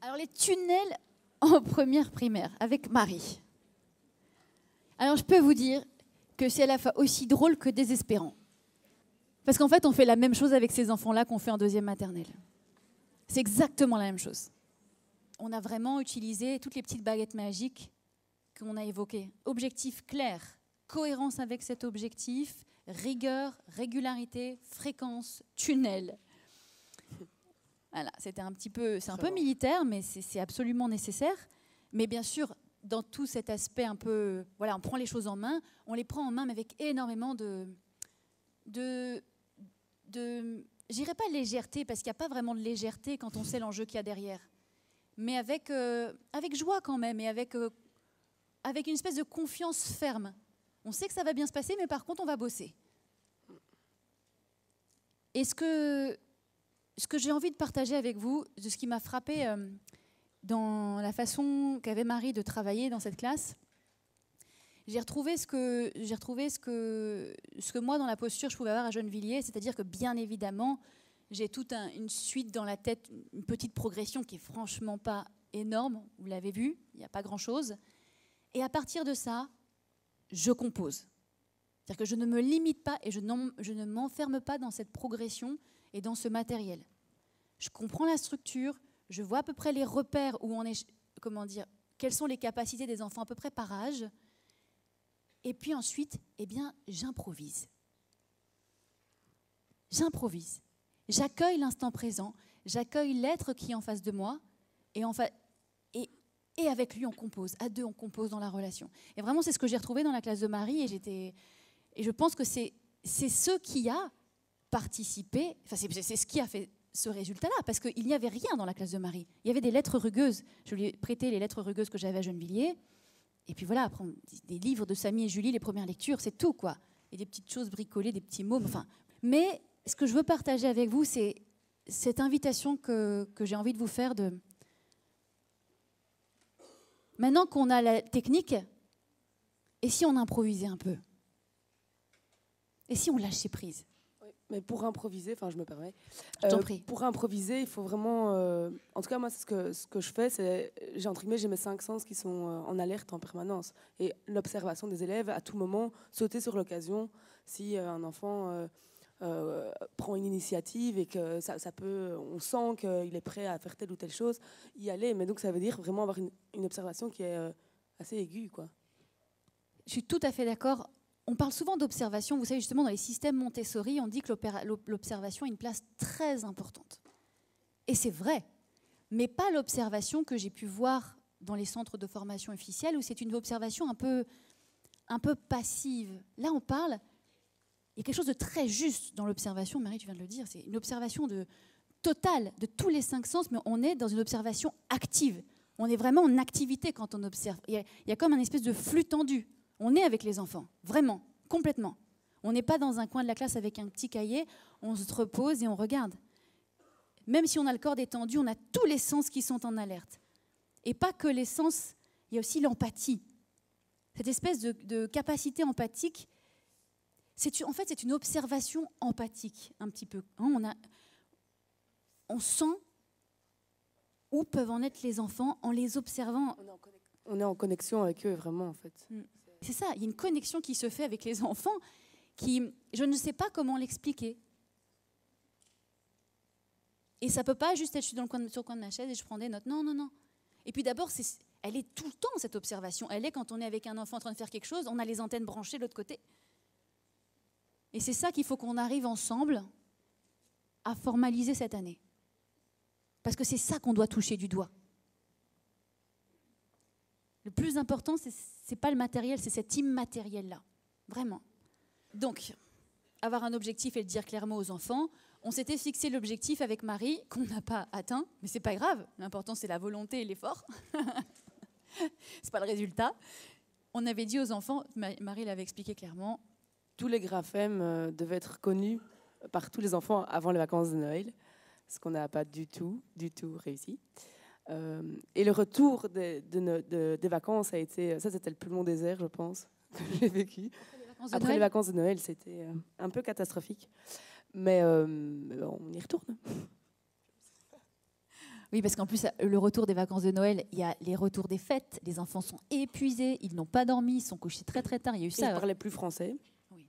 Alors, les tunnels en première primaire, avec Marie. Alors, je peux vous dire que c'est à la fois aussi drôle que désespérant. Parce qu'en fait, on fait la même chose avec ces enfants-là qu'on fait en deuxième maternelle. C'est exactement la même chose. On a vraiment utilisé toutes les petites baguettes magiques qu'on a évoquées. Objectif clair, cohérence avec cet objectif, rigueur, régularité, fréquence, tunnel. Voilà, c'est un peu militaire, mais c'est absolument nécessaire. Mais bien sûr, dans tout cet aspect un peu... Voilà, on prend les choses en main, on les prend en main, mais avec énormément je dirais pas légèreté, parce qu'il n'y a pas vraiment de légèreté quand on sait l'enjeu qu'il y a derrière. Mais avec joie quand même, et avec une espèce de confiance ferme. On sait que ça va bien se passer, mais par contre, on va bosser. Et ce que j'ai envie de partager avec vous, de ce qui m'a frappé dans la façon qu'avait Marie de travailler dans cette classe, j'ai retrouvé ce que moi, dans la posture, je pouvais avoir à Gennevilliers, c'est-à-dire que, bien évidemment, j'ai toute une suite dans la tête, une petite progression qui est franchement pas énorme, vous l'avez vu, il n'y a pas grand-chose. Et à partir de ça, je compose. C'est-à-dire que je ne me limite pas et je ne m'enferme pas dans cette progression et dans ce matériel. Je comprends la structure, je vois à peu près les repères où on est, quelles sont les capacités des enfants à peu près par âge. Et puis ensuite, j'improvise. J'improvise. J'accueille l'instant présent, j'accueille l'être qui est en face de moi, et avec lui, on compose. À deux, on compose dans la relation. Et vraiment, c'est ce que j'ai retrouvé dans la classe de Marie, et je pense que c'est ce qui a participé, c'est ce qui a fait ce résultat-là, parce qu'il n'y avait rien dans la classe de Marie. Il y avait des lettres rugueuses. Je lui ai prêté les lettres rugueuses que j'avais à Gennevilliers. Et puis voilà, après, des livres de Samy et Julie, les premières lectures, c'est tout, quoi. Et des petites choses bricolées, des petits mots. Mais ce que je veux partager avec vous, c'est cette invitation que j'ai envie de vous faire de... Maintenant qu'on a la technique, et si on improvisait un peu? Et si on lâchait prise? Mais pour improviser, je me permets. Je t'en prie. Pour improviser, il faut vraiment... en tout cas, moi, ce que je fais, c'est... J'ai mes 5 sens qui sont en alerte en permanence. Et l'observation des élèves, à tout moment, sauter sur l'occasion. Si un enfant prend une initiative et que ça peut... On sent qu'il est prêt à faire telle ou telle chose, y aller. Mais donc, ça veut dire vraiment avoir une observation qui est assez aiguë, quoi. Je suis tout à fait d'accord. On parle souvent d'observation. Vous savez, justement, dans les systèmes Montessori, on dit que l'observation a une place très importante. Et c'est vrai, mais pas l'observation que j'ai pu voir dans les centres de formation officiels, où c'est une observation un peu passive. Là, on parle, il y a quelque chose de très juste dans l'observation, Marie, tu viens de le dire, c'est une observation totale de tous les 5 sens, mais on est dans une observation active. On est vraiment en activité quand on observe. Il y a comme un espèce de flux tendu. On est avec les enfants, vraiment, complètement. On n'est pas dans un coin de la classe avec un petit cahier, on se repose et on regarde. Même si on a le corps détendu, on a tous les sens qui sont en alerte. Et pas que les sens, il y a aussi l'empathie. Cette espèce de capacité empathique, en fait, c'est une observation empathique, un petit peu. On sent où peuvent en être les enfants en les observant. On est en connexion avec eux, vraiment, en fait. C'est ça, il y a une connexion qui se fait avec les enfants qui, je ne sais pas comment l'expliquer. Et ça ne peut pas juste être, je suis sur le coin de ma chaise et je prends des notes. Non, non, non. Et puis d'abord, elle est tout le temps, cette observation. Elle est quand on est avec un enfant en train de faire quelque chose, on a les antennes branchées de l'autre côté. Et c'est ça qu'il faut qu'on arrive ensemble à formaliser cette année. Parce que c'est ça qu'on doit toucher du doigt. Le plus important, c'est pas le matériel, c'est cet immatériel-là. Vraiment. Donc, avoir un objectif et le dire clairement aux enfants. On s'était fixé l'objectif avec Marie, qu'on n'a pas atteint, mais c'est pas grave. L'important, c'est la volonté et l'effort. C'est pas le résultat. On avait dit aux enfants, Marie l'avait expliqué clairement. Tous les graphèmes devaient être connus par tous les enfants avant les vacances de Noël, ce qu'on n'a pas du tout réussi. Et le retour des vacances a été... Ça, c'était le plus long désert, je pense, que j'ai vécu. Après les vacances de Noël, c'était un peu catastrophique. Mais on y retourne. Oui, parce qu'en plus, le retour des vacances de Noël, il y a les retours des fêtes. Les enfants sont épuisés, ils n'ont pas dormi, ils sont couchés très très tard. Il y a eu ça. Ils ne parlaient plus français. Oui.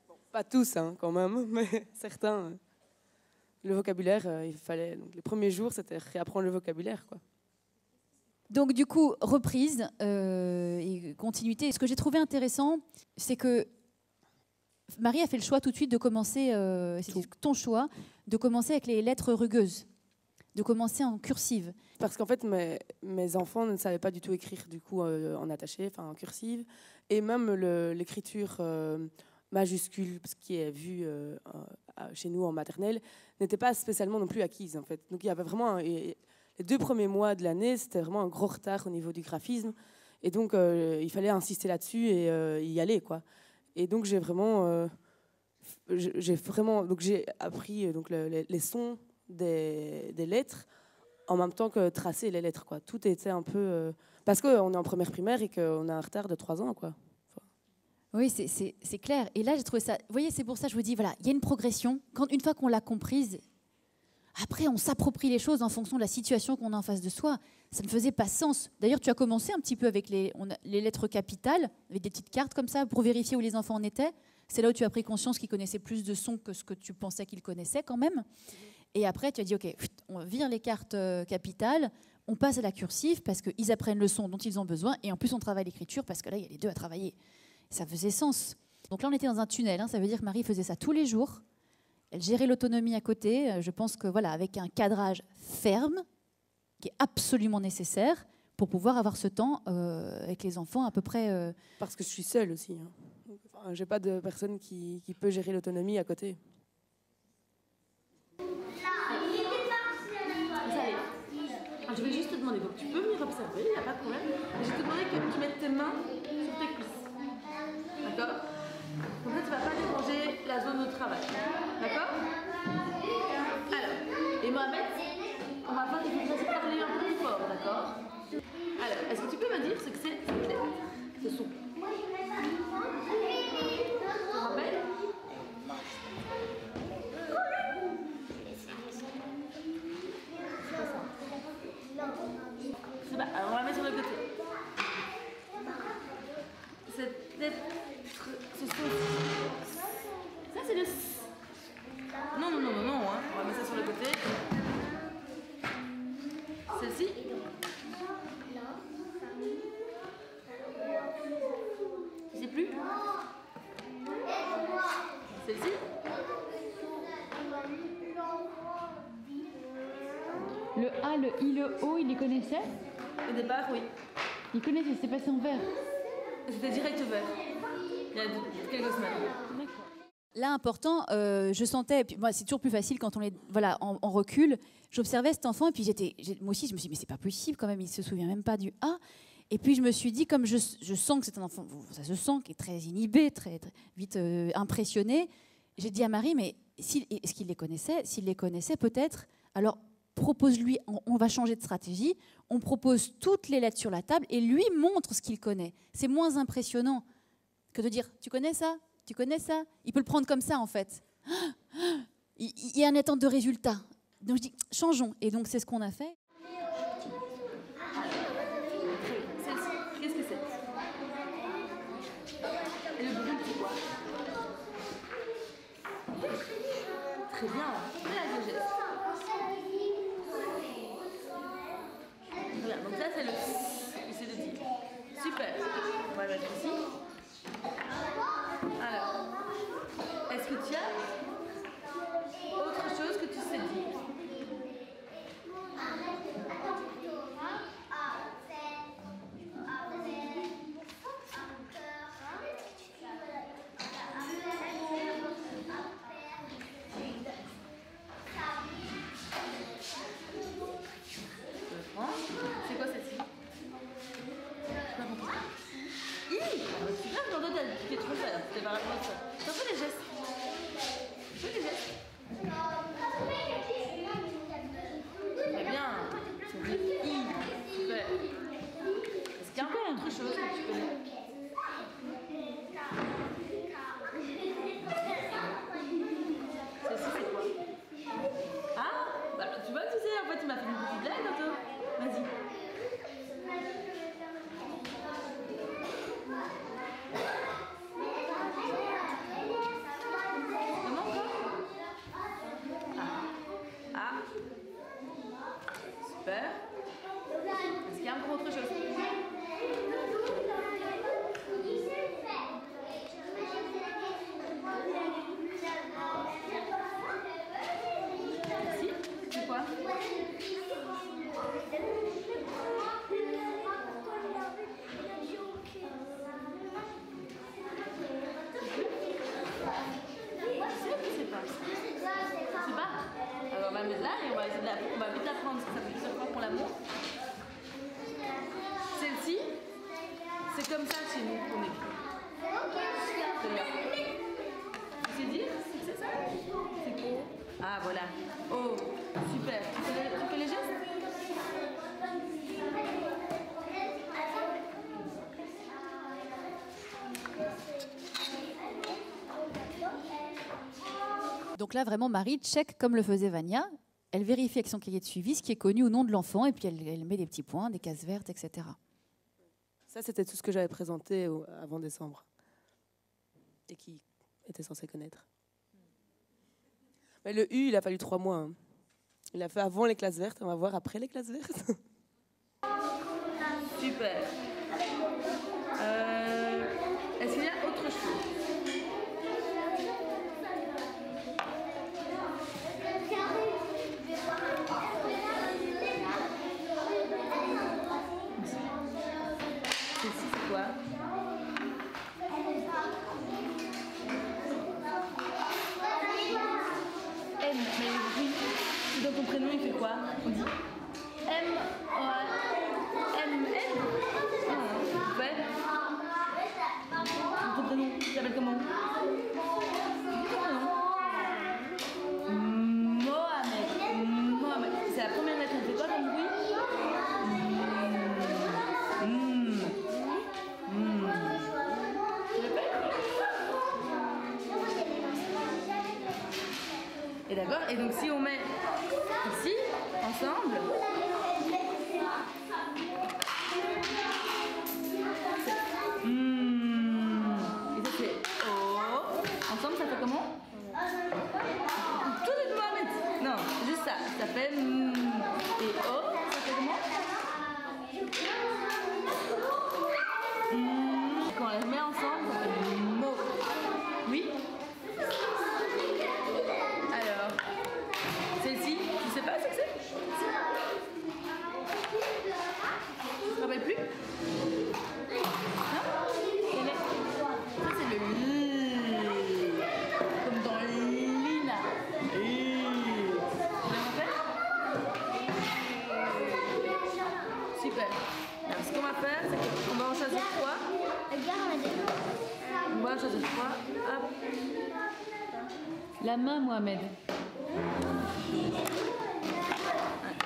Bon, pas tous, hein, quand même, mais certains. Le vocabulaire, il fallait. Donc, les premiers jours, c'était réapprendre le vocabulaire, quoi. Donc du coup, reprise et continuité. Et ce que j'ai trouvé intéressant, c'est que Marie a fait le choix tout de suite de commencer, c'était ton choix, de commencer avec les lettres rugueuses, de commencer en cursive. Parce qu'en fait, mes enfants ne savaient pas du tout écrire du coup en attaché, enfin en cursive, et même l'écriture majuscule, ce qui est vu chez nous en maternelle, n'était pas spécialement non plus acquise en fait. Donc il y avait vraiment les 2 premiers mois de l'année, c'était vraiment un gros retard au niveau du graphisme, et donc il fallait insister là-dessus et y aller quoi. Et donc j'ai vraiment appris donc les sons des lettres en même temps que tracer les lettres quoi. Tout était un peu parce qu'on est en première primaire et qu'on a un retard de 3 ans quoi. Oui, c'est clair. Et là, j'ai trouvé ça. Vous voyez, c'est pour ça que je vous dis, voilà, il y a une progression. Une fois qu'on l'a comprise, après, on s'approprie les choses en fonction de la situation qu'on a en face de soi. Ça ne faisait pas sens. D'ailleurs, tu as commencé un petit peu avec les lettres capitales, avec des petites cartes comme ça, pour vérifier où les enfants en étaient. C'est là où tu as pris conscience qu'ils connaissaient plus de sons que ce que tu pensais qu'ils connaissaient quand même. Et après, tu as dit, OK, on vire les cartes capitales, on passe à la cursive parce qu'ils apprennent le son dont ils ont besoin. Et en plus, on travaille l'écriture parce que là, il y a les 2 à travailler. Ça faisait sens. Donc là, on était dans un tunnel. Ça veut dire que Marie faisait ça tous les jours. Elle gérait l'autonomie à côté. Je pense que voilà, avec un cadrage ferme, qui est absolument nécessaire pour pouvoir avoir ce temps avec les enfants à peu près. Parce que je suis seule aussi. Hein. Enfin, j'ai pas de personne qui peut gérer l'autonomie à côté. Je vais juste te demander, donc tu peux venir observer, il n'y a pas de problème. Mais je vais te demander que tu mettes tes mains sur tes cuisses. D'accord? Comme ça, tu ne vas pas déranger la zone de travail. D'accord? Alors, et Mohamed, on va voir qu'il faut que parler un peu plus fort, d'accord? Alors, est-ce que tu peux me dire ce que c'est ce son? Tu te rappelles? C'est pas, alors on va mettre sur le côté. Cette lettre, ce son. Ça c'est le S. Non, hein. On va mettre ça sur le côté. Celle-ci. Tu sais plus? Celle-ci. Le A, le I, le O, il les connaissait? Au départ, oui. Il connaissait, c'est passé en vert. C'était direct vert. Il y a quelques semaines. Là, important, je sentais, puis moi, c'est toujours plus facile quand on est voilà, en recul. J'observais cet enfant et puis moi aussi, je me suis dit, mais c'est pas possible quand même, il se souvient même pas du A. Et puis je me suis dit, comme je sens que c'est un enfant, ça se sent, qui est très inhibé, très vite impressionné, j'ai dit à Marie, mais est-ce qu'il les connaissait? S'il les connaissait, peut-être, alors propose-lui, on va changer de stratégie, on propose toutes les lettres sur la table et lui montre ce qu'il connaît. C'est moins impressionnant que de dire, tu connais ça? Tu connais ça? Il peut le prendre comme ça, en fait. Il y a une attente de résultat. Donc je dis, changeons. Et donc, c'est ce qu'on a fait. Celle-ci, qu'est-ce que c'est? Et le bruit, c'est quoi? Très bien. Voilà le geste. Voilà, donc ça, c'est le c'est de dire. Super. On va le mettre ici. Alors, est-ce que tu as autre chose que tu sais dire? Je prends. C'est quoi celle-ci? demande si ça fait plusieurs fois qu'on la montre. Celle-ci, c'est comme ça chez nous qu'on écrit. Celle-là. Tu sais dire ce que c'est ça? C'est O. Ah voilà. Oh, super. Tu fais les gestes? Donc là, vraiment, Marie check comme le faisait Vania. Elle vérifie avec son cahier de suivi ce qui est connu ou non de l'enfant et puis elle met des petits points, des cases vertes, etc. Ça, c'était tout ce que j'avais présenté avant décembre et qui était censé connaître. Mais le U, il a fallu 3 mois. Hein. Il a fait avant les classes vertes, on va voir après les classes vertes. Super. Est-ce qu'il y a autre chose? Ceci, c'est quoi? M, mais oui. Dans ton prénom, il fait quoi? On dit M, M, N? Non, ouais. Ton prénom, tu t'appelles comment? Mohamed. Mohamed. C'est la première lettre, elle fait quoi comme bruit? Tu répètes? Et d'accord, et donc si on met ici, ensemble, et ça fait O, ensemble ça fait comment? Tout de Mohamed. Non, juste ça, ça fait et O, ça fait comment? Quand on les met ensemble, ça fait mo. Oui? Alors, celle-ci, tu sais pas ce que c'est? Tu te rappelles plus? Non? Quelle est? Ça c'est le L. Comme dans Lina. Super. Alors ce qu'on va faire, c'est qu'on va en choisir 3. On va en choisir 3. Hop. La main, Mohamed.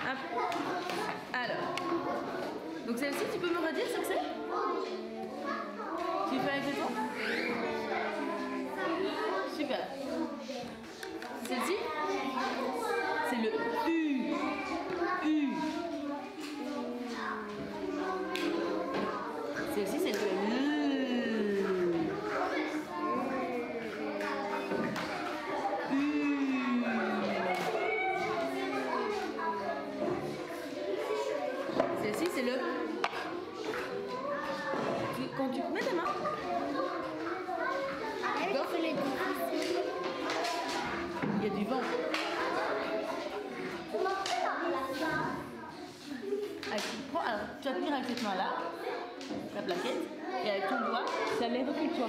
Hop. Alors. Donc celle-ci, tu peux me redire ce que c'est? Tu fais avec les doigts? Super. Celle-ci, c'est le U. U. Celle-ci, c'est le L. Celle-ci, c'est le... Quand tu mets tes mains... Il y a du vent. Alors, tu vas tenir avec cette main-là, la plaquette, et avec ton doigt, ça lève recule-toi.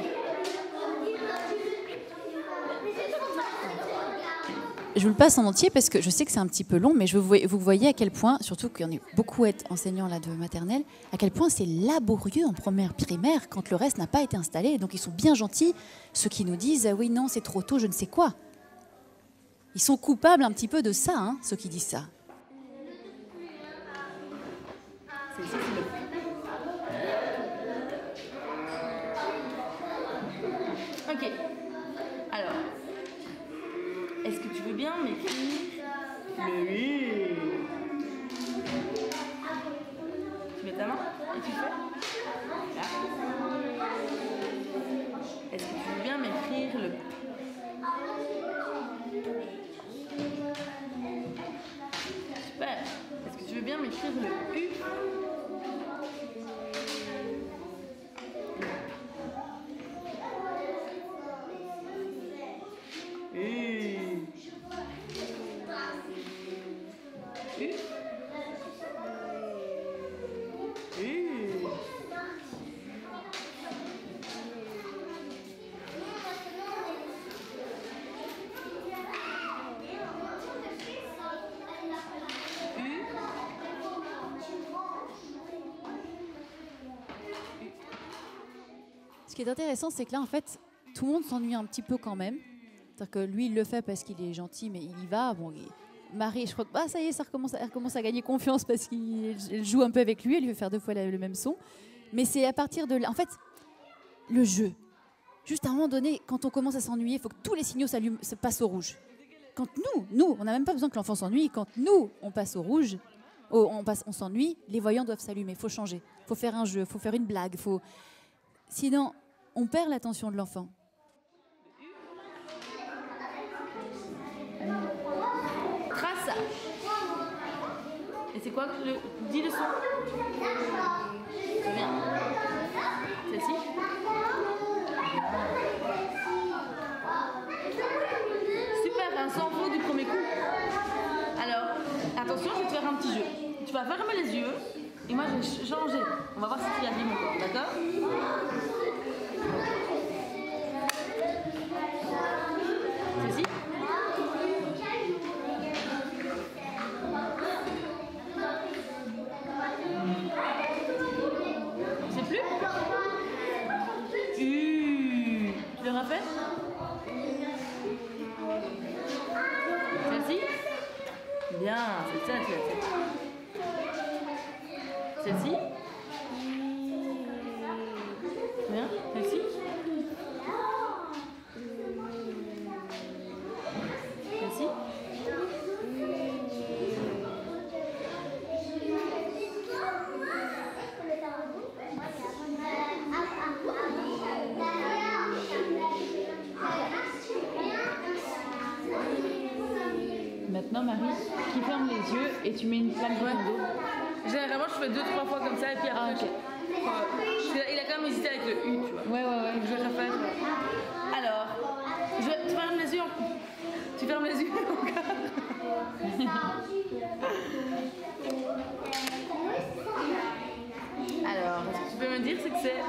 Je vous le passe en entier parce que je sais que c'est un petit peu long, mais vous voyez à quel point, surtout qu'il y en a beaucoup à être enseignants là de maternelle, à quel point c'est laborieux en première primaire quand le reste n'a pas été installé. Donc ils sont bien gentils, ceux qui nous disent « oui, non, c'est trop tôt, je ne sais quoi ». Ils sont coupables un petit peu de ça, hein, ceux qui disent ça. Ok. Alors, est-ce que tu veux bien m'écrire le U? Tu mets ta main et tu fais là. Est-ce que tu veux bien m'écrire le... Super. Est-ce que tu veux bien m'écrire le U? U. Ce qui est intéressant, c'est que là, en fait, tout le monde s'ennuie un petit peu quand même. C'est-à-dire que lui, il le fait parce qu'il est gentil, mais il y va. Bon, Marie, je crois que ça y est, elle recommence à gagner confiance parce qu'elle joue un peu avec lui, elle lui fait faire 2 fois le même son. Mais c'est à partir de là, en fait, le jeu. Juste à un moment donné, quand on commence à s'ennuyer, il faut que tous les signaux se passent au rouge. Quand nous, on n'a même pas besoin que l'enfant s'ennuie. Quand nous, on passe au rouge, on s'ennuie, les voyants doivent s'allumer. Il faut changer, il faut faire un jeu, il faut faire une blague. Sinon, on perd l'attention de l'enfant. Trace ça. Et c'est quoi dis le son. Très bien. Celle-ci. Super, un sans faute du premier coup. Alors, attention, je vais te faire un petit jeu. Tu vas fermer les yeux et moi je vais changer. On va voir si tu y arrives encore, d'accord? Celle-ci. Tu sais plus? Tu l'auras fait? Celle-ci? Bien, c'est ça, tu l'as fait. Celle-ci? Bien, celle-ci? Celle-ci? Maintenant, Marie, qui ferme les yeux et tu mets une plaque dans ton dos. Généralement, je fais 2-3 fois comme ça et puis après, Ok. il a quand même hésité avec le U, tu vois. Ouais. Je vais refaire. Alors, tu fermes les yeux. Tu fermes les yeux encore. Alors, ce que tu peux me dire, c'est que c'est.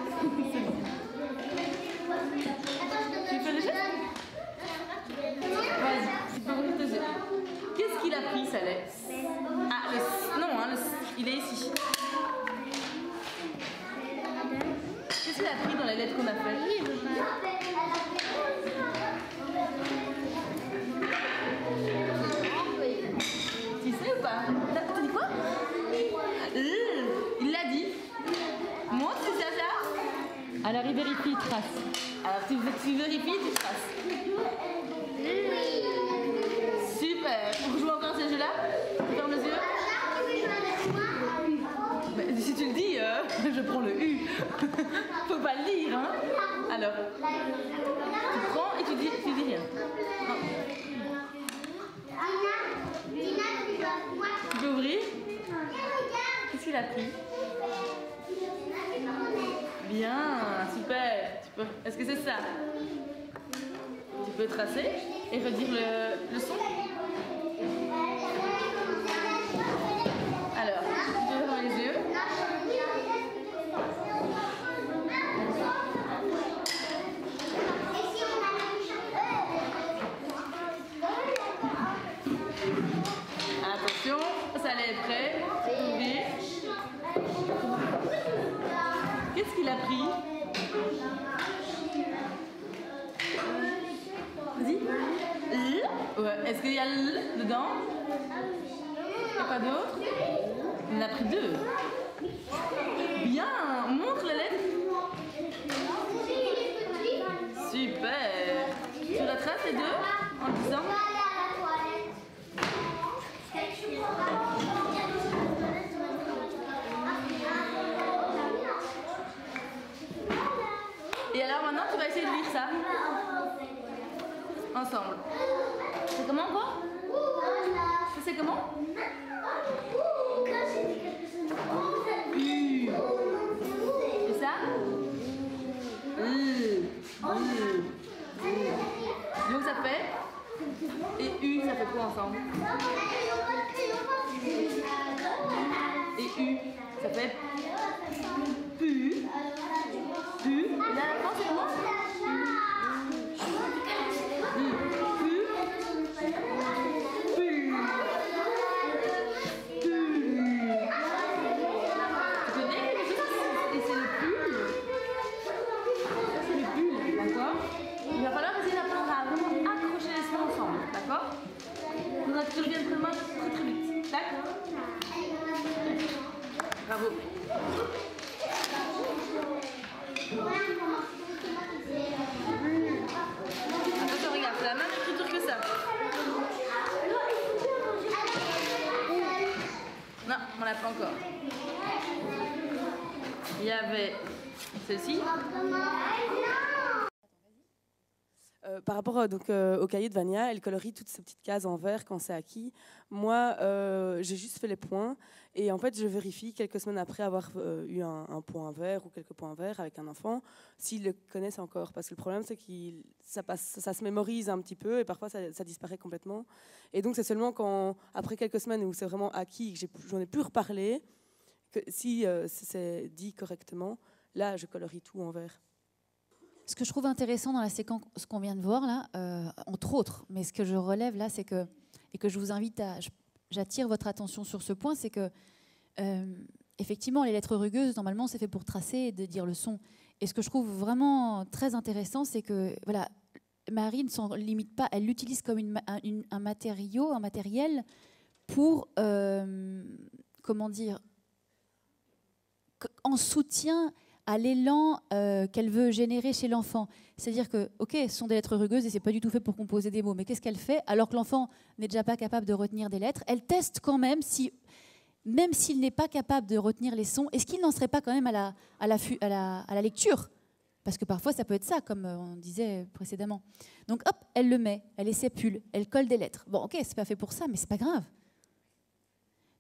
Tu fais le geste? Vas-y, tu peux ouvrir tes yeux. Qu'est-ce qu'il a pris, ça lait? Ah, non, hein, il est ici. Qu'est-ce qu'il a pris dans les lettres qu'on a faites? Tu sais ou pas? T'as dit quoi? Il l'a dit. Montre si c'est ça. Alors, il vérifie, il trace. Alors, tu vérifies, tu traces. Super. On joue encore ce jeu-là? Tu fermes les yeux? Mais si tu le dis, je prends le U. Faut pas le dire, hein? Alors, tu prends et tu dis rien. Non. Tu peux ouvrir? Qu'est-ce qu'il a pris? Bien, super. Est-ce que c'est ça? Tu peux tracer et redire le son? Alors, tu peux fermer les yeux. Attention, ça allait être prêt. Ouvrir. Qu'est-ce qu'il a pris? Vas-y. Ouais. Est-ce qu'il y a L dedans? Il n'y a pas d'autre? Il en a pris 2. Bien. Montre la lettre. Super. Tu la traces les 2 en disant? Et alors maintenant tu vas essayer de lire ça ensemble. C'est comment quoi? C'est comment? U. Et ça? Donc ça fait? Et U, ça fait quoi ensemble? Et U, ça fait? Pu. Pu. Et là, à la fin, c'est comment? faudra que tu reviennes près de moi très très vite. D'accord? Bravo. Attention, regarde, c'est la même écriture que ça. Non, on l'a pas encore. Il y avait celle-ci. Par rapport au cahier de Vania, elle colorie toutes ces petites cases en vert quand c'est acquis. Moi, j'ai juste fait les points et en fait, je vérifie quelques semaines après avoir eu un point vert ou quelques points verts avec un enfant s'ils le connaissent encore. Parce que le problème, c'est que ça se mémorise un petit peu et parfois ça disparaît complètement. Et donc, c'est seulement après quelques semaines où c'est vraiment acquis, que j'en ai plus reparlé, que si c'est dit correctement, là, je colorie tout en vert. Ce que je trouve intéressant dans la séquence qu'on vient de voir là, entre autres, mais ce que je relève là, c'est que, et que je vous invite j'attire votre attention sur ce point, c'est que effectivement, les lettres rugueuses, normalement, c'est fait pour tracer et de dire le son. Et ce que je trouve vraiment très intéressant, c'est que voilà, Marie ne s'en limite pas, elle l'utilise comme un matériel pour, comment dire, en soutien à l'élan qu'elle veut générer chez l'enfant. C'est-à-dire que, ok, ce sont des lettres rugueuses et c'est pas du tout fait pour composer des mots, mais qu'est-ce qu'elle fait? Alors que l'enfant n'est déjà pas capable de retenir des lettres, elle teste quand même, même s'il n'est pas capable de retenir les sons, est-ce qu'il n'en serait pas quand même à la lecture? Parce que parfois, ça peut être ça, comme on disait précédemment. Donc, hop, elle le met, elle est sépule, elle colle des lettres. Bon, ok, c'est pas fait pour ça, mais c'est pas grave.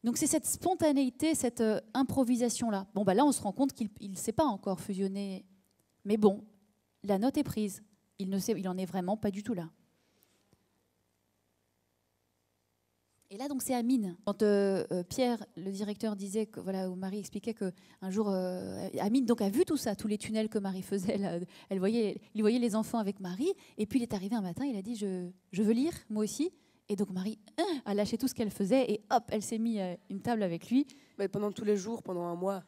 Donc c'est cette spontanéité, cette improvisation-là. Bon, bah là, on se rend compte qu'il ne sait pas encore fusionner. Mais bon, la note est prise. Il en est vraiment pas du tout là. Et là, donc, c'est Amine. Quand Pierre, le directeur, disait que, voilà, où Marie expliquait qu'un jour, Amine donc, a vu tout ça, tous les tunnels que Marie faisait. Là, il voyait les enfants avec Marie. Et puis, il est arrivé un matin, il a dit je veux lire, moi aussi. Et donc Marie a lâché tout ce qu'elle faisait et hop, elle s'est mise à une table avec lui. Mais pendant tous les jours, pendant un mois,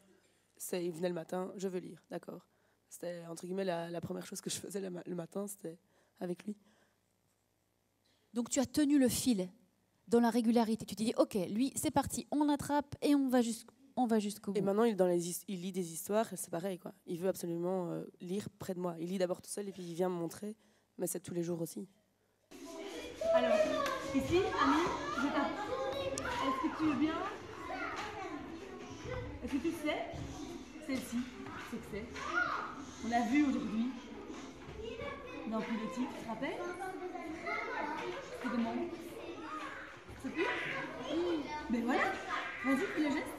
il venait le matin, je veux lire, d'accord. C'était entre guillemets la première chose que je faisais le matin, c'était avec lui. Donc tu as tenu le fil dans la régularité. Tu t'es dit, ok, lui, c'est parti, on attrape et on va jusqu'au bout. Et maintenant, il lit des histoires, c'est pareil, quoi. Il veut absolument lire près de moi. Il lit d'abord tout seul et puis il vient me montrer, mais c'est tous les jours aussi. Alors, ici, Amine, je tape. Est-ce que tu veux bien? Est-ce que tu sais? Celle-ci, c'est que c'est. On l'a vu aujourd'hui dans Politique, tu te rappelles? C'est comment? C'est plus? Oui. Ben voilà, vas-y, fais le geste.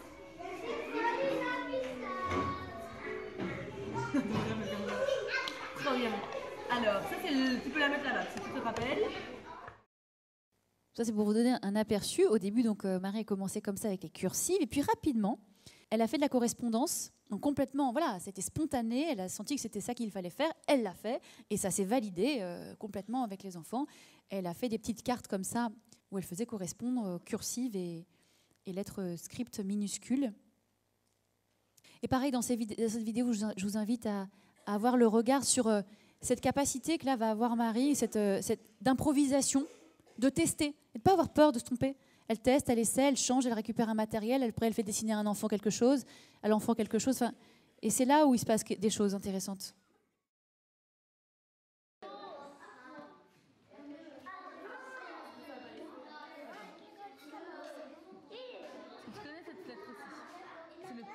Trop bien. Alors, ça c'est tu peux la mettre là-bas, si tu te rappelles. Ça, c'est pour vous donner un aperçu. Au début, donc, Marie a commencé comme ça avec les cursives. Et puis, rapidement, elle a fait de la correspondance. Donc, complètement, voilà, c'était spontané. Elle a senti que c'était ça qu'il fallait faire. Elle l'a fait. Et ça s'est validé complètement avec les enfants. Elle a fait des petites cartes comme ça où elle faisait correspondre cursives et lettres script minuscules. Et pareil, dans cette vidéo, je vous invite à avoir le regard sur cette capacité que là va avoir Marie, d'improvisation, de tester, et de ne pas avoir peur de se tromper. Elle teste, elle essaie, elle change, elle récupère un matériel, après elle fait dessiner à un enfant quelque chose, à l'enfant quelque chose. Et c'est là où il se passe des choses intéressantes. Tu connais cette lettre aussi? C'est le T.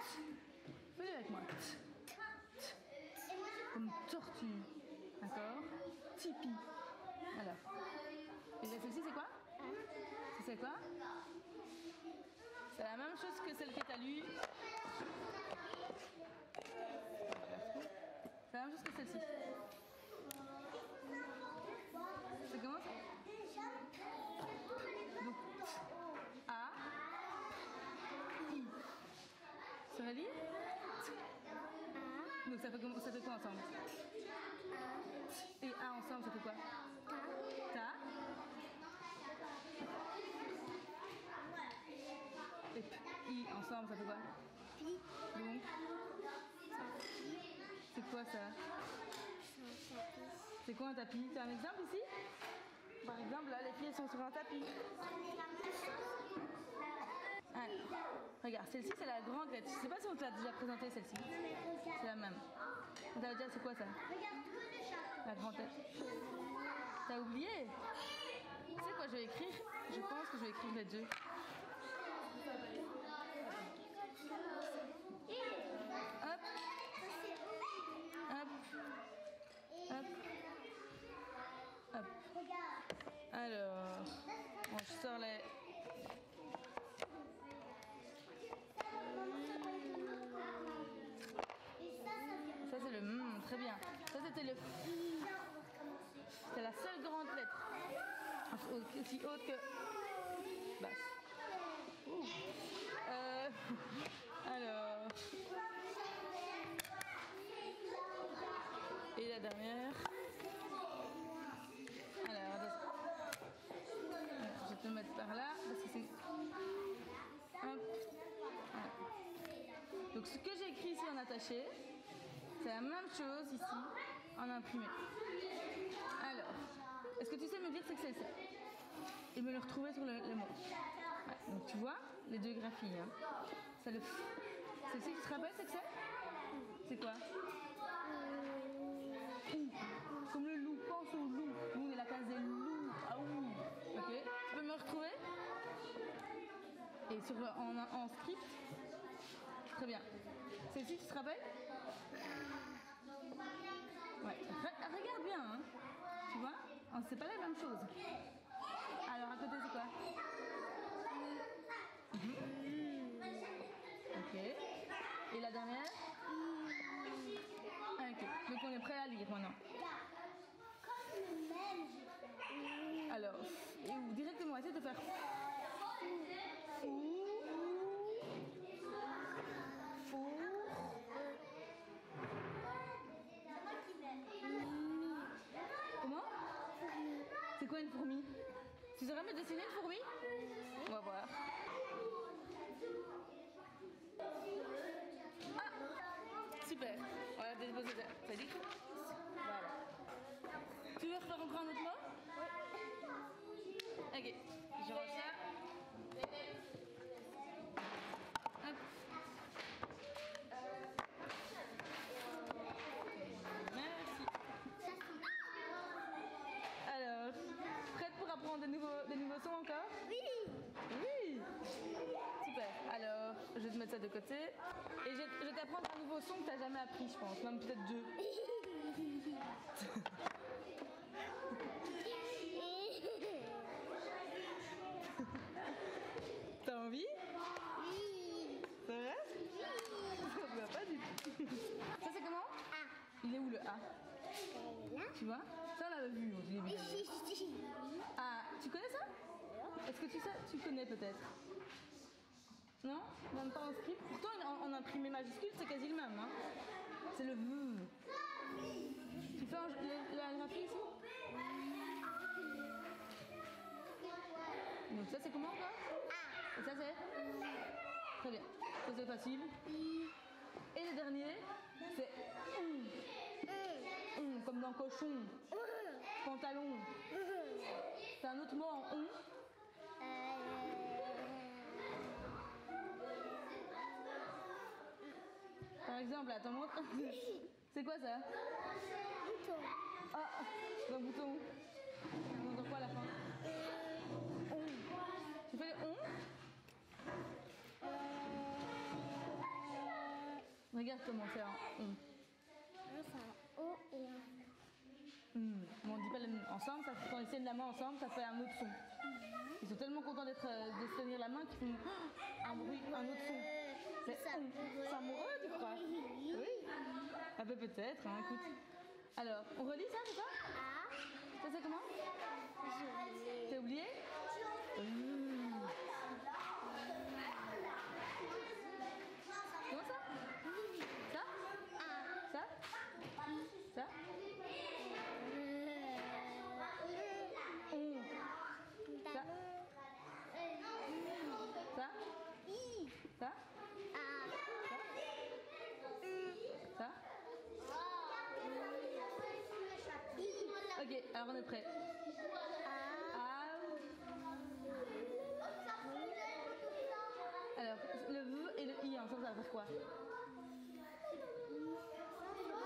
Fais-le avec moi. Comme tortue. D'accord? Tipi. Alors. Et celle-ci, c'est quoi? C'est quoi? C'est la même chose que celle que tu as lue. C'est la même chose que celle-ci. C'est comment ça? Donc, A, I. Ça va lire? Donc ça fait quoi ensemble? Et A ensemble, ça fait quoi? Ta. Et I ensemble, ça fait quoi? Donc, c'est quoi ça? C'est quoi un tapis? Tu as un exemple ici? Par exemple, là, les filles elles sont sur un tapis. Alors, regarde, celle-ci c'est la grande lettre. Je sais pas si on t'a déjà présenté celle-ci. C'est la même. On t'a déjà, c'est quoi ça? La grande lettre. T'as oublié? Tu sais quoi je vais écrire? Je pense que je vais écrire les deux. Hop. Hop. Hop. Hop. Alors, bon, je sors les... Ça c'est le très bien. Ça c'était le... C'est la seule grande lettre. Aussi haute que... basse. Alors... Et la dernière. Alors, je vais te le mettre par là parce que c'est... Hop. Voilà. Donc ce que j'ai écrit ici en attaché, c'est la même chose ici en imprimé. Alors, est-ce que tu sais me dire ce que c'est ça? Et me le retrouver sur le mot. Ouais, donc tu vois, les deux graphies. Hein. C'est le... C'est ce que tu te rappelles, c'est que c'est? C'est quoi? Comme le loup, pense au loup. Nous on est la case des loups. Ah oui. Ok, tu peux me retrouver? Et sur, en script? Très bien. Celle-ci, tu te rappelles? Ouais. Regarde bien, hein. Tu vois? C'est pas la même chose. Alors à côté c'est quoi? Ok. Et la dernière? Ok. Donc on est prêt à lire maintenant. Alors, et où directement, essaye de faire Comment? C'est quoi une fourmi? Tu saurais me dessiner une fourmi? On va voir. Ah! Super! On va déposer ça. Ça dit? Voilà. Tu veux refaire encore un autre mot? Oui. Ok. Je range ça. Hop. Merci. Alors, prête pour apprendre des nouveaux sons encore? Oui. Oui. Super. Alors, je vais te mettre ça de côté. Et je vais t'apprendre un nouveau son que tu n'as jamais appris, je pense. Même peut-être deux. T'as envie? Oui. C'est vrai? Oui. Ça pas du tout. Ça c'est comment? A. Il est où le A? Là. Tu vois? Ça on l'avait vu au début. Ah, tu connais ça? Est-ce que tu connais peut-être? Non? Même pas en script. Pourtant en imprimé majuscule c'est quasi le même. Hein? C'est le V. Tu fais la graphie ici? Donc ça c'est comment encore? A. Et ça c'est? Très bien. Ça c'est facile. Et le dernier, c'est comme dans cochon, pantalon. C'est un autre mot en on. Par exemple, attends, montre. C'est quoi ça? Bouton. Ah, c'est un bouton. On entend quoi à la fin? On. Tu fais le on? Regarde comment c'est un on. C'est un O et un Mais on dit pas ensemble, ça, quand ils tiennent la main ensemble, ça fait un autre son. Ils sont tellement contents de se tenir la main qu'ils font un bruit, un autre son. C'est amoureux, tu crois? Oui. Ah ben peut-être, hein, écoute. Alors, on relit ça, c'est ça? Ça c'est comment? T'as oublié? Comment ça? Ça? Ça? Ça? Ça? Ça? Ça? Ça? Ok, alors on est prêt. ensemble, ça va faire quoi?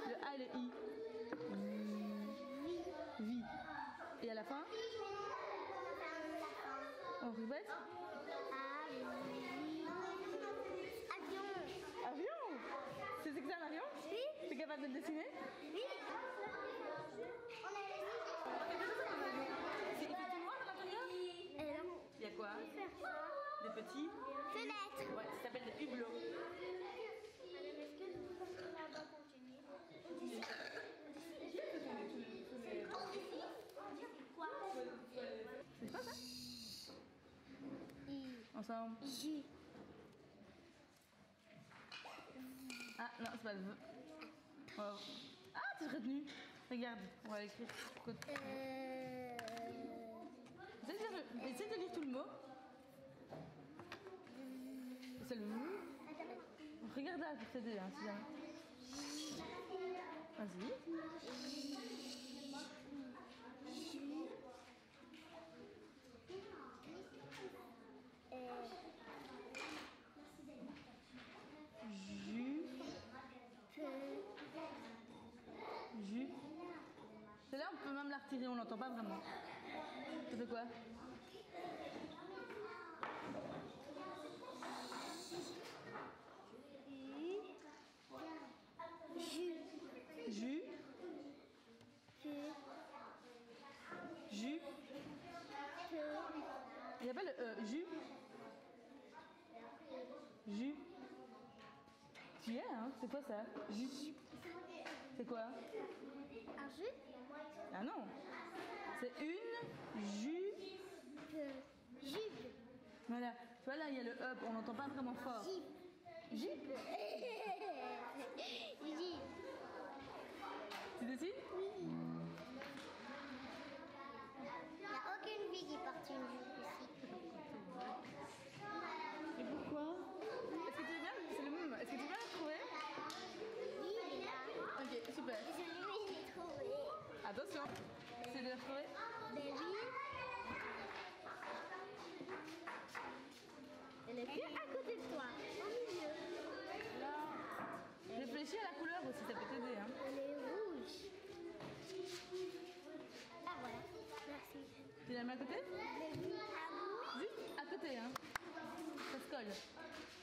Le A et le I. Vie. Et à la fin? On répète? Avion. C'est que c'est un avion? Oui. T'es capable de le dessiner? Oui. C'est tout noir à l'intérieur? Il y a quoi? Des petits? Fenêtre. Ouais, ça s'appelle des hublots. C'est quoi ça? Ensemble. J. Ah non, c'est pas le V. Wow. Ah, tu es retenu. Regarde, on va l'écrire. Essaye de lire tout le mot. C'est le V. Regarde là pour t'aider, hein, si jamais. Vas-y. Jus. Celle-là, on peut même la retirer, on l'entend pas vraiment. Ça fait quoi? Jus. Jus. Il n'y a pas le jus. Jus. Tu y es, hein? C'est quoi ça? Jus. C'est quoi? Un jus. Ah non. C'est une jupe. Jupe. Voilà. Tu vois là, il y a le up, on n'entend pas vraiment fort. Jupe. Jupe. Jupe. Tu dessines? Oui. Il n'y a aucune fille qui porte une jupe ici. Et pourquoi? Est-ce que tu veux bien? C'est le même. Est-ce que tu veux bien la trouver? Oui, il est là. Ok, super. Je l'ai trouvé. Attention. C'est de la trouver? Ben oui. Elle est que à côté de toi, au milieu. Réfléchis à la couleur aussi, ça peut t'aider. Hein. Elle est rouge. Ah voilà, merci. Tu la mets à côté? Mais oui, à vous. Juste à côté, hein. Ça se colle.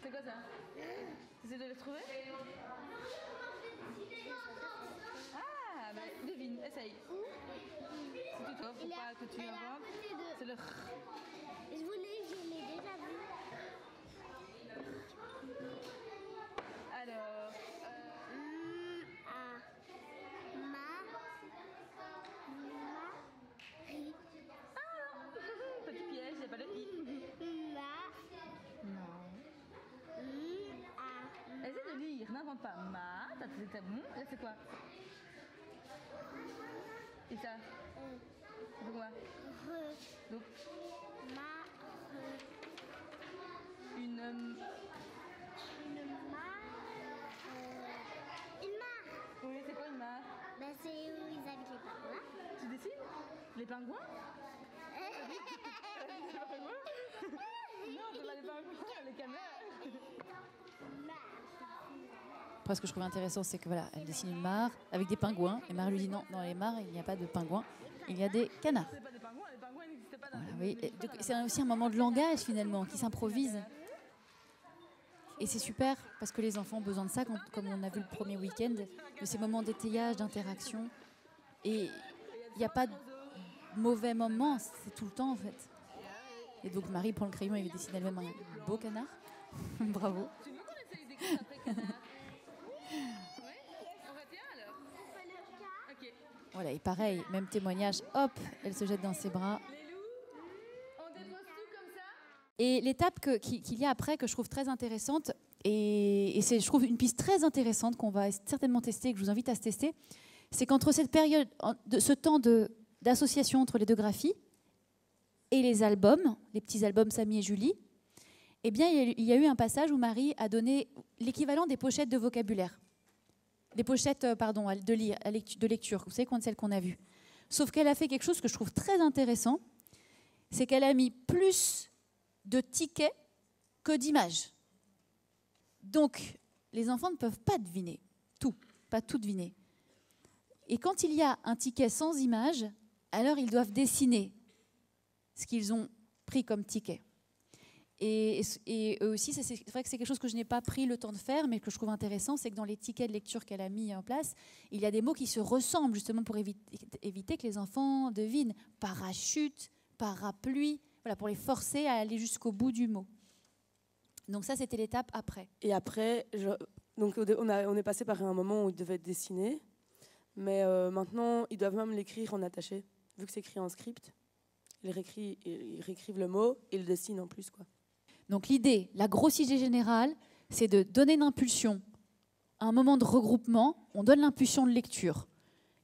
C'est quoi ça? Tu essaies de le trouver? Ah, bah devine, essaye. Si tu trouves, faut pas que tu inventes. C'est le R. Je l'ai déjà vu. Alors, petit piège, il n'y a pas de I. Non. Essaye de lire, n'invente pas. Ma, t'as bon. Là, c'est quoi? Et ça? C'est quoi? Donc, une mare. Oui, c'est quoi une mare? Ben, c'est où ils habitent les pingouins. Tu dessines? Les pingouins? Les pingouins? Non, c'est pas les pingouins, les caméras. Après, ce que je trouve intéressant, c'est que voilà, elle dessine une mare avec des pingouins. Et Marie lui dit non, dans les mares, il n'y a pas de pingouins, il y a des canards. C'est pas des pingouins, les pingouins n'existaient pas dans Voilà, oui. C'est aussi un moment de langage finalement qui s'improvise. Et c'est super parce que les enfants ont besoin de ça, comme on a vu le premier week-end, de ces moments d'étayage, d'interaction. Et il n'y a pas de mauvais moments, c'est tout le temps en fait. Et donc Marie prend le crayon et dessine elle-même un beau canard. Bravo. Tu veux qu'on essaye d'écrire après canard? Oui? On retient alors? Ok. Voilà, et pareil, même témoignage, hop, elle se jette dans ses bras. Les loups, on dépose tout comme ça? Et l'étape qu'il y a après, que je trouve très intéressante, et c'est, je trouve, une piste très intéressante qu'on va certainement tester, et que je vous invite à se tester, c'est qu'entre cette période, ce temps d'association entre les deux graphies et les albums, les petits albums Samy et Julie, eh bien, il y a eu un passage où Marie a donné l'équivalent des pochettes de vocabulaire. Des pochettes, pardon, de lecture. Vous savez, celles qu'on a vues. Sauf qu'elle a fait quelque chose que je trouve très intéressant, c'est qu'elle a mis plus de tickets que d'images. Donc, les enfants ne peuvent pas deviner pas tout deviner. Et quand il y a un ticket sans image, alors ils doivent dessiner ce qu'ils ont pris comme ticket. Et eux aussi, c'est vrai que c'est quelque chose que je n'ai pas pris le temps de faire, mais que je trouve intéressant, c'est que dans les tickets de lecture qu'elle a mis en place, il y a des mots qui se ressemblent justement pour éviter que les enfants devinent. Parachute, parapluie, voilà, pour les forcer à aller jusqu'au bout du mot. Donc ça, c'était l'étape après. Et après, on est passé par un moment où ils devaient dessiner, mais maintenant, ils doivent même l'écrire en attaché. Vu que c'est écrit en script, ils réécrivent le mot et ils le dessinent en plus, quoi. Donc l'idée, la grosse idée générale, c'est de donner une impulsion à un moment de regroupement. On donne l'impulsion de lecture.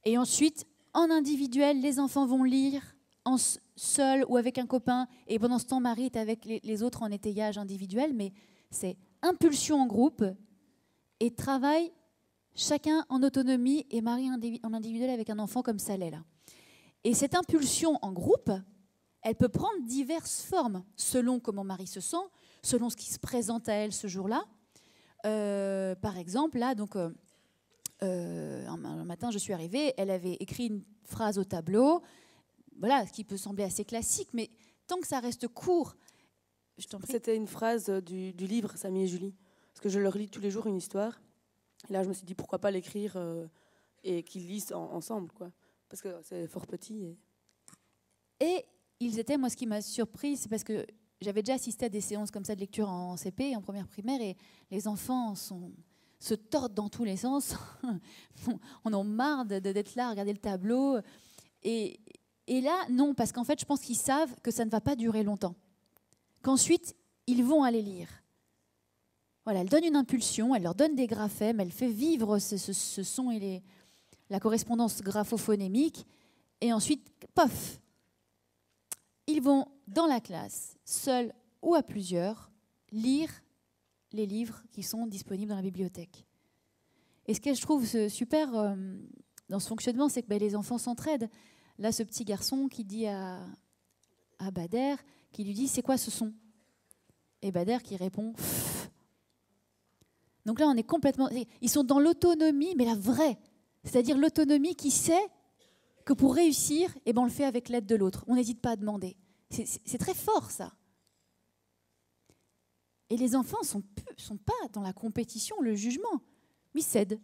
Et ensuite, en individuel, les enfants vont lire en seul ou avec un copain. Et pendant ce temps, Marie est avec les autres en étayage individuel. Mais c'est impulsion en groupe et travail chacun en autonomie et Marie en individuel avec un enfant comme ça l'est là. Et cette impulsion en groupe, elle peut prendre diverses formes, selon comment Marie se sent, selon ce qui se présente à elle ce jour-là. Par exemple, là, donc, un matin, je suis arrivée, elle avait écrit une phrase au tableau, voilà, ce qui peut sembler assez classique, mais tant que ça reste court, je t'en prie. C'était une phrase du livre Samy et Julie, parce que je leur lis tous les jours une histoire. Et là, je me suis dit, pourquoi pas l'écrire et qu'ils lisent ensemble, quoi. Parce que c'est fort petit. Et ils étaient, moi, ce qui m'a surpris, c'est parce que j'avais déjà assisté à des séances comme ça de lecture en CP et en première primaire, et les enfants se tordent dans tous les sens. On en marre d'être là, à regarder le tableau. Et là, non, parce qu'en fait, je pense qu'ils savent que ça ne va pas durer longtemps. Qu'ensuite, ils vont aller lire. Voilà, elle donne une impulsion, elle leur donne des graphèmes, elle fait vivre ce son et la correspondance graphophonémique. Et ensuite, pof, ils vont dans la classe, seuls ou à plusieurs, lire les livres qui sont disponibles dans la bibliothèque. Et ce que je trouve super dans ce fonctionnement, c'est que les enfants s'entraident. Là, ce petit garçon qui dit à Bader, qui lui dit « C'est quoi ce son ?» Et Bader qui répond « Pfff ». Donc là, on est complètement... Ils sont dans l'autonomie, mais la vraie. C'est-à-dire l'autonomie qui sait que pour réussir, on le fait avec l'aide de l'autre. On n'hésite pas à demander. C'est très fort, ça. Et les enfants ne sont pas dans la compétition, le jugement, mais ils cèdent.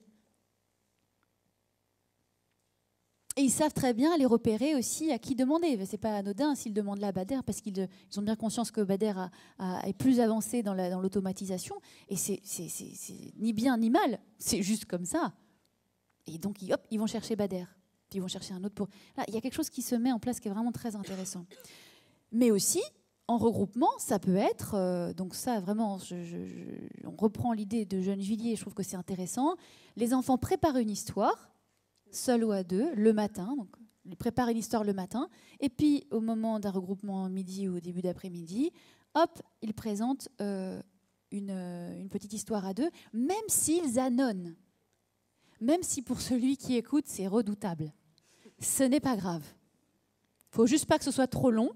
Et ils savent très bien les repérer aussi à qui demander. Ce n'est pas anodin s'ils demandent là à Bader, parce qu'ils ont bien conscience que Bader est plus avancé dans l'automatisation. Et c'est ni bien ni mal, c'est juste comme ça. Et donc, ils vont chercher Bader. Puis ils vont chercher un autre pour... Là, il y a quelque chose qui se met en place qui est vraiment très intéressant. Mais aussi, en regroupement, ça peut être... donc ça, vraiment, on reprend l'idée de Gennevilliers, je trouve que c'est intéressant. Les enfants préparent une histoire, seuls ou à deux, le matin. Donc, ils préparent une histoire le matin. Et puis, au moment d'un regroupement midi ou au début d'après-midi, hop, ils présentent une petite histoire à deux, même s'ils annonnent. Même si pour celui qui écoute, c'est redoutable. Ce n'est pas grave. Il ne faut juste pas que ce soit trop long.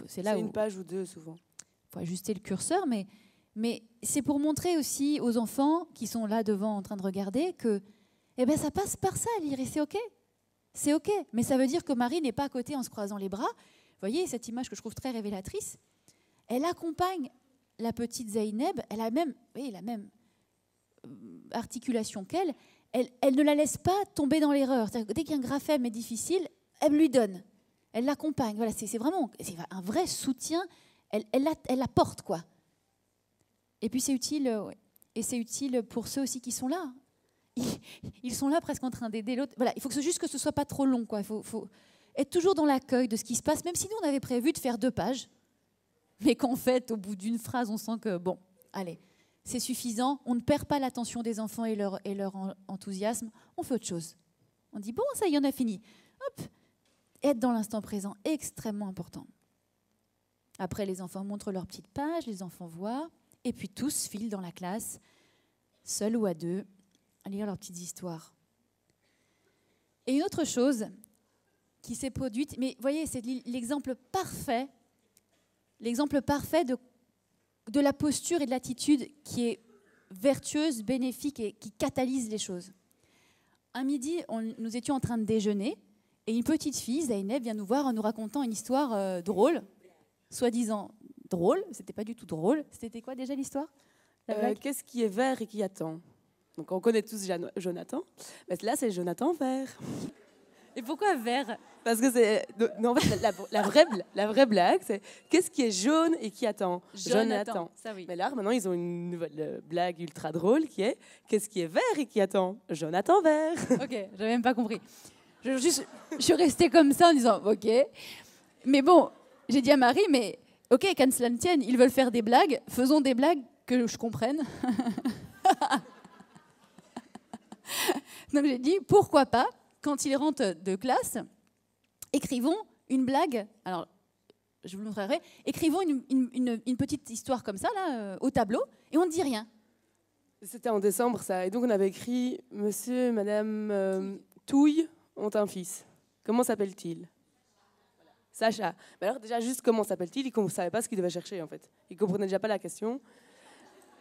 C'est une page ou deux, souvent. Il faut ajuster le curseur, mais c'est pour montrer aussi aux enfants qui sont là devant en train de regarder que ça passe par ça, lire, et c'est OK. C'est OK. Mais ça veut dire que Marie n'est pas à côté en se croisant les bras. Vous voyez cette image que je trouve très révélatrice. Elle accompagne la petite Zeynep. Elle a même la même articulation qu'elle. Elle ne la laisse pas tomber dans l'erreur. Dès qu'il y a un graphème est difficile, elle lui donne. Elle l'accompagne. Voilà, c'est vraiment un vrai soutien. Elle la porte, quoi. Et puis c'est utile, et c'est utile pour ceux aussi qui sont là. Ils sont là presque en train d'aider l'autre. Voilà, il faut juste que ce soit pas trop long, quoi. Il faut être toujours dans l'accueil de ce qui se passe, même si nous on avait prévu de faire 2 pages, mais qu'en fait, au bout d'une phrase, on sent que bon, allez, c'est suffisant. On ne perd pas l'attention des enfants et leur enthousiasme. On fait autre chose. On dit bon, ça y est, on a fini. Hop. Être dans l'instant présent, extrêmement important. Après, les enfants montrent leur petite page, les enfants voient, et puis tous filent dans la classe, seuls ou à deux, à lire leurs petites histoires. Et une autre chose qui s'est produite, mais vous voyez, c'est l'exemple parfait de la posture et de l'attitude qui est vertueuse, bénéfique et qui catalyse les choses. Un midi, nous étions en train de déjeuner et une petite fille, Zainab, vient nous voir en nous racontant une histoire drôle, soi-disant drôle, c'était pas du tout drôle. C'était quoi déjà l'histoire? Qu'est-ce qui est vert et qui attend? Donc on connaît tous Jonathan, mais là c'est Jonathan vert. Et pourquoi vert? Parce que c'est... Non, en fait, la vraie blague, c'est qu'est-ce qui est jaune et qui attend? Jonathan. Ça, oui. Mais là, maintenant, ils ont une nouvelle blague ultra drôle qui est qu'est-ce qui est vert et qui attend? Jonathan vert. Ok, j'avais même pas compris. Je suis restée comme ça en disant ok. Mais bon, j'ai dit à Marie, mais ok, qu'à cela ne tienne, ils veulent faire des blagues, faisons des blagues que je comprenne. Donc j'ai dit, pourquoi pas, quand ils rentrent de classe, écrivons une blague. Alors, je vous le montrerai. Écrivons une petite histoire comme ça, là, au tableau, et on ne dit rien. C'était en décembre, ça. Et donc, on avait écrit « Monsieur et Madame Touille ont un fils. Comment s'appelle-t-il » Sacha. Mais alors, déjà, juste comment s'appelle-t-il? Il ne savait pas ce qu'il devait chercher, en fait. Il ne comprenait déjà pas la question.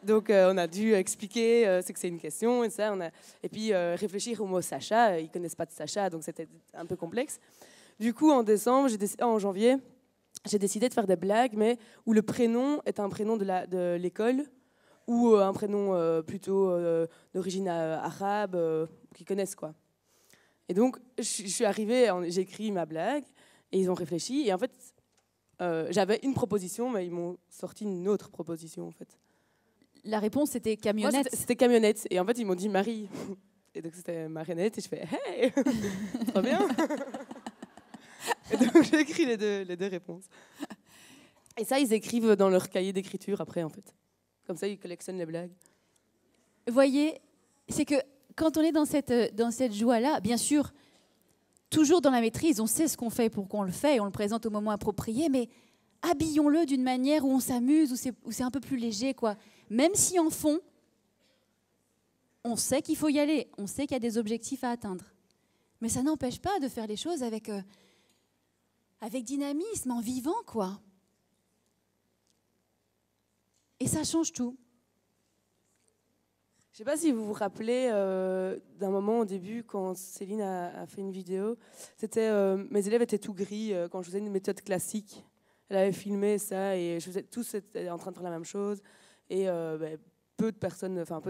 Donc, on a dû expliquer ce que c'est une question et ça. Et puis, réfléchir au mot Sacha. Ils ne connaissent pas de Sacha, donc c'était un peu complexe. Du coup, en janvier, j'ai décidé de faire des blagues, mais où le prénom est un prénom de l'école ou un prénom plutôt d'origine arabe, qu'ils connaissent, quoi. Et donc, je suis arrivée, j'ai écrit ma blague, et ils ont réfléchi. Et en fait, j'avais une proposition, mais ils m'ont sorti une autre proposition, en fait. La réponse, c'était camionnette. Moi, c'était camionnette. Et en fait, ils m'ont dit Marie. Et donc, c'était marionnette. Et je fais hey, trop bien. Et donc, j'ai écrit les deux réponses. Et ça, ils écrivent dans leur cahier d'écriture après, en fait. Comme ça, ils collectionnent les blagues. Vous voyez, c'est que quand on est dans cette joie-là, bien sûr, toujours dans la maîtrise, on sait ce qu'on fait pour qu'on le fait et on le présente au moment approprié, mais habillons-le d'une manière où on s'amuse, où c'est un peu plus léger, quoi. Même si en fond, on sait qu'il faut y aller, on sait qu'il y a des objectifs à atteindre. Mais ça n'empêche pas de faire les choses avec dynamisme, en vivant, quoi. Et ça change tout. Je ne sais pas si vous vous rappelez d'un moment au début, quand Céline a fait une vidéo, c'était mes élèves étaient tout gris quand je faisais une méthode classique. Elle avait filmé ça et tous étaient en train de faire la même chose. Et peu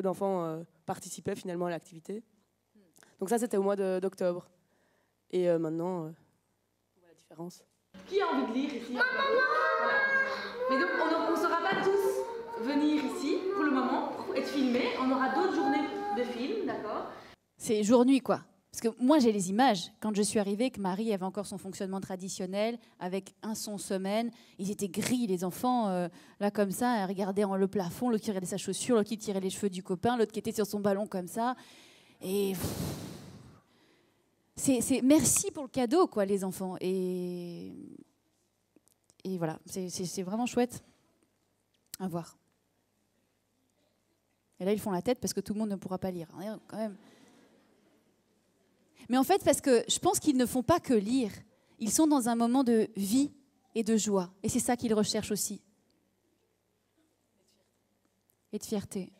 d'enfants participaient finalement à l'activité. Donc ça, c'était au mois d'octobre. Et maintenant, on voit la différence. Qui a envie de lire ici? Voilà. Mais donc, on ne saura pas tous venir ici pour le moment, pour être filmés. On aura d'autres journées de films, d'accord? C'est jour-nuit, quoi. Parce que moi, j'ai les images. Quand je suis arrivée, que Marie avait encore son fonctionnement traditionnel, avec un son semaine, ils étaient gris, les enfants, là, comme ça, à regarder le plafond, l'autre qui regardait sa chaussure, l'autre qui tirait les cheveux du copain, l'autre qui était sur son ballon, comme ça. Et... C'est merci pour le cadeau, quoi, les enfants. Et voilà, c'est vraiment chouette à voir. Et là, ils font la tête parce que tout le monde ne pourra pas lire, hein, quand même. Mais en fait, parce que je pense qu'ils ne font pas que lire. Ils sont dans un moment de vie et de joie. Et c'est ça qu'ils recherchent aussi. Et de fierté.